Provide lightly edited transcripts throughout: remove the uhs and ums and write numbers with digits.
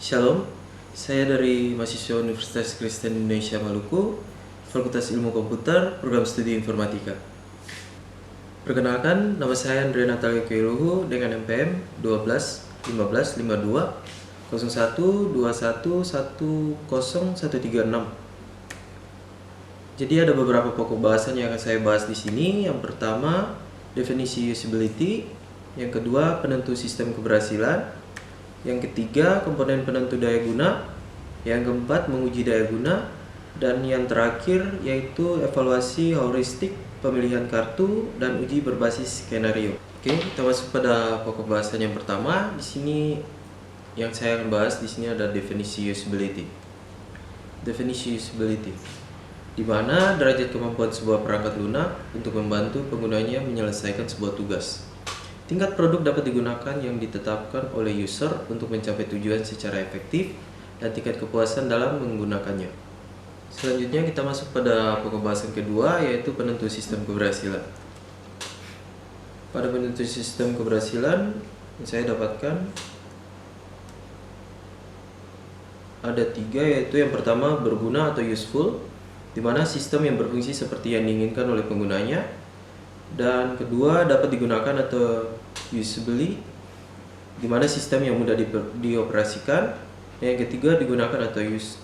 Shalom, saya dari mahasiswa Universitas Kristen Indonesia Maluku, Fakultas Ilmu Komputer, Program Studi Informatika. Perkenalkan, nama saya Andre Natalia Keiluhu dengan NPM 12 15 52 01 21 10136. Jadi ada beberapa pokok bahasan yang akan saya bahas di sini. Yang pertama, definisi usability. Yang kedua, penentu sistem keberhasilan. Yang ketiga, komponen penentu daya guna. Yang keempat, menguji daya guna. Dan yang terakhir yaitu evaluasi heuristik, pemilihan kartu, dan uji berbasis skenario. Oke, kita masuk pada pokok bahasan yang pertama. Di sini yang saya akan bahas di sini ada definisi usability. Definisi usability, di mana derajat kemampuan sebuah perangkat lunak untuk membantu penggunanya menyelesaikan sebuah tugas. Tingkat produk dapat digunakan yang ditetapkan oleh user untuk mencapai tujuan secara efektif dan tingkat kepuasan dalam menggunakannya. Selanjutnya kita masuk pada pokok bahasan kedua, yaitu penentu sistem keberhasilan. Pada penentu sistem keberhasilan yang saya dapatkan ada tiga, yaitu yang pertama berguna atau useful, di mana sistem yang berfungsi seperti yang diinginkan oleh penggunanya. Dan kedua, dapat digunakan atau usably, di mana sistem yang mudah dioperasikan. Yang ketiga, digunakan atau use,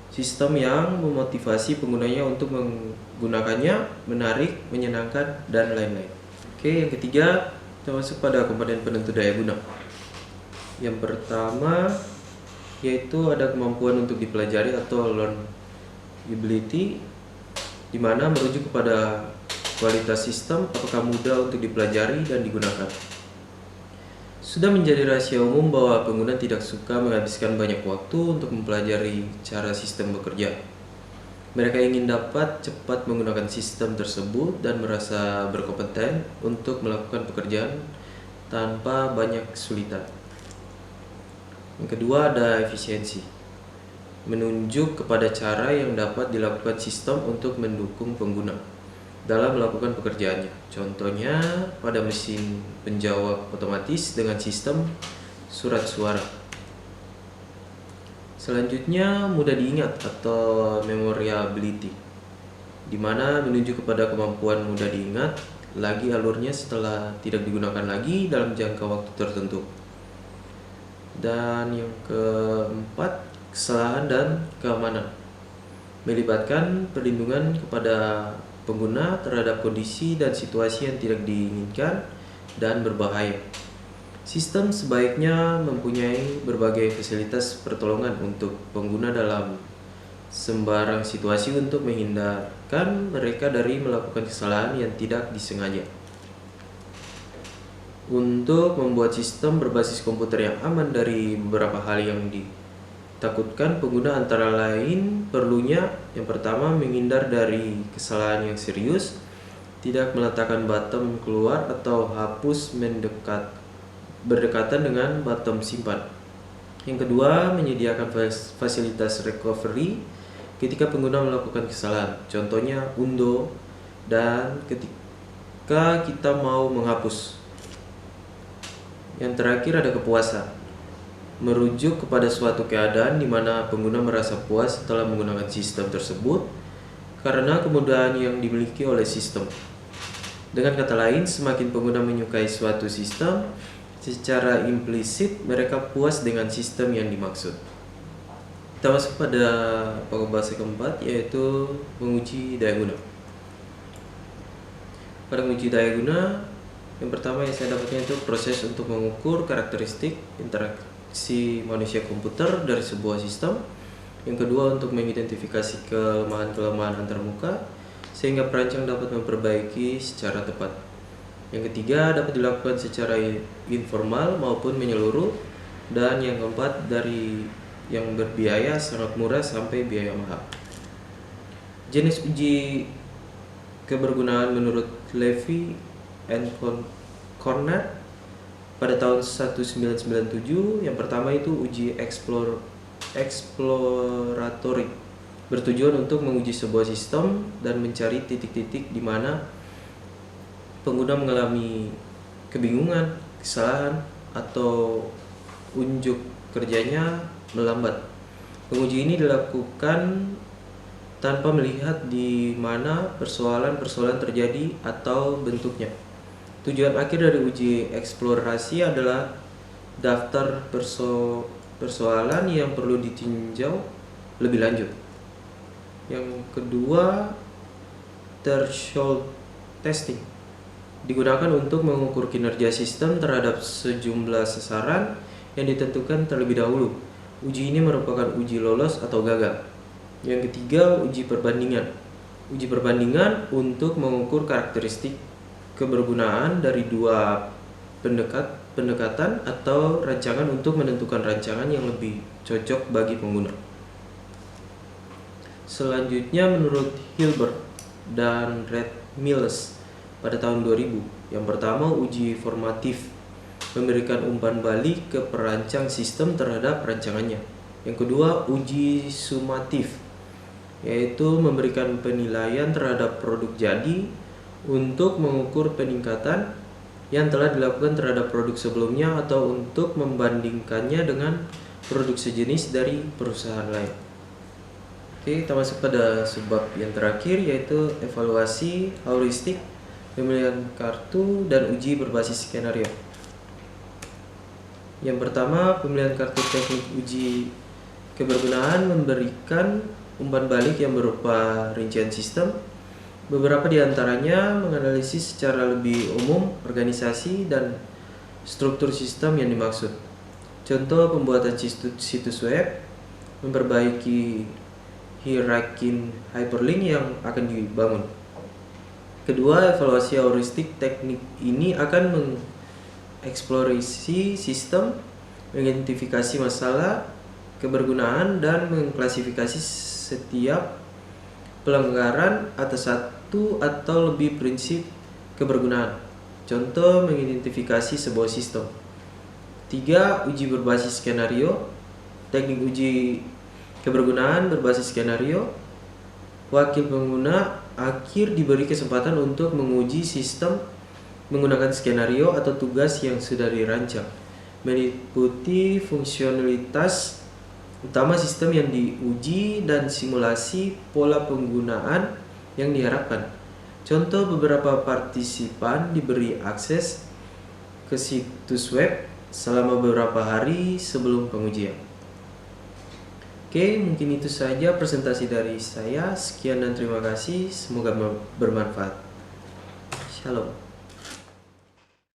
sistem yang memotivasi penggunanya untuk menggunakannya, menarik, menyenangkan, dan lain-lain. Oke, yang ketiga, kita masuk pada komponen penentu daya guna. Yang pertama yaitu ada kemampuan untuk dipelajari atau learnability, di mana merujuk kepada kualitas sistem, apakah mudah untuk dipelajari dan digunakan. Sudah menjadi rahasia umum bahwa pengguna tidak suka menghabiskan banyak waktu untuk mempelajari cara sistem bekerja. Mereka ingin dapat cepat menggunakan sistem tersebut dan merasa berkompeten untuk melakukan pekerjaan tanpa banyak kesulitan. Yang kedua ada efisiensi, menunjuk kepada cara yang dapat dilakukan sistem untuk mendukung pengguna dalam melakukan pekerjaannya. Contohnya pada mesin penjawab otomatis dengan sistem surat suara. Selanjutnya mudah diingat atau memoriability, di mana menunjuk kepada kemampuan mudah diingat lagi alurnya setelah tidak digunakan lagi dalam jangka waktu tertentu. Dan yang keempat, kesalahan dan keamanan, melibatkan perlindungan kepada pengguna terhadap kondisi dan situasi yang tidak diinginkan dan berbahaya. Sistem sebaiknya mempunyai berbagai fasilitas pertolongan untuk pengguna dalam sembarang situasi untuk menghindarkan mereka dari melakukan kesalahan yang tidak disengaja. Untuk membuat sistem berbasis komputer yang aman dari beberapa hal yang ditakutkan pengguna, antara lain perlunya yang pertama menghindar dari kesalahan yang serius, tidak meletakkan bottom keluar atau hapus berdekatan dengan bottom simpan. Yang kedua, menyediakan fasilitas recovery ketika pengguna melakukan kesalahan, contohnya undo, dan ketika kita mau menghapus. Yang terakhir ada kepuasan, merujuk kepada suatu keadaan di mana pengguna merasa puas setelah menggunakan sistem tersebut karena kemudahan yang dimiliki oleh sistem. Dengan kata lain, semakin pengguna menyukai suatu sistem, secara implisit mereka puas dengan sistem yang dimaksud. Kita masuk pada pokok bahasan keempat, yaitu menguji daya guna. Pada menguji daya guna, yang pertama yang saya dapatkan itu proses untuk mengukur karakteristik interaksi manusia komputer dari sebuah sistem. Yang kedua, untuk mengidentifikasi kelemahan-kelemahan antarmuka sehingga perancang dapat memperbaiki secara tepat. Yang ketiga, dapat dilakukan secara informal maupun menyeluruh. Dan yang keempat, dari yang berbiaya sangat murah sampai biaya mahal. Jenis uji kebergunaan menurut Levy and Cornett pada tahun 1997, yang pertama itu uji exploratory, bertujuan untuk menguji sebuah sistem dan mencari titik-titik di mana pengguna mengalami kebingungan, kesalahan, atau unjuk kerjanya melambat. Penguji ini dilakukan tanpa melihat di mana persoalan-persoalan terjadi atau bentuknya. Tujuan akhir dari uji eksplorasi adalah daftar persoalan yang perlu ditinjau lebih lanjut. Yang kedua, threshold testing digunakan untuk mengukur kinerja sistem terhadap sejumlah sasaran yang ditentukan terlebih dahulu. Uji ini merupakan uji lolos atau gagal. Yang ketiga, uji perbandingan. Uji perbandingan untuk mengukur karakteristik kebergunaan dari dua pendekatan atau rancangan untuk menentukan rancangan yang lebih cocok bagi pengguna. Selanjutnya, menurut Hilbert dan Red Mills pada tahun 2000, yang pertama uji formatif, memberikan umpan balik ke perancang sistem terhadap rancangannya. Yang kedua, uji sumatif, yaitu memberikan penilaian terhadap produk jadi untuk mengukur peningkatan yang telah dilakukan terhadap produk sebelumnya atau untuk membandingkannya dengan produk sejenis dari perusahaan lain. Oke, kita masuk pada subbab yang terakhir, yaitu evaluasi heuristik, pemilihan kartu, dan uji berbasis skenario. Yang pertama, pemilihan kartu teknik uji kebergunaan memberikan umpan balik yang berupa rincian sistem. Beberapa di antaranya menganalisis secara lebih umum organisasi dan struktur sistem yang dimaksud. Contoh pembuatan situs web, memperbaiki hierarki hyperlink yang akan dibangun. Kedua, evaluasi heuristik teknik ini akan mengeksplorasi sistem, mengidentifikasi masalah kebergunaan, dan mengklasifikasi setiap pelanggaran atas satu atau lebih prinsip kebergunaan. Contoh, mengidentifikasi sebuah sistem. 3. Uji berbasis skenario. Teknik uji kebergunaan berbasis skenario. Wakil pengguna akhir diberi kesempatan untuk menguji sistem menggunakan skenario atau tugas yang sudah dirancang, meliputi fungsionalitas utama sistem yang diuji dan simulasi pola penggunaan yang diharapkan. Contoh, beberapa partisipan diberi akses ke situs web selama beberapa hari sebelum pengujian. Oke, mungkin itu saja presentasi dari saya. Sekian dan terima kasih. Semoga bermanfaat. Shalom.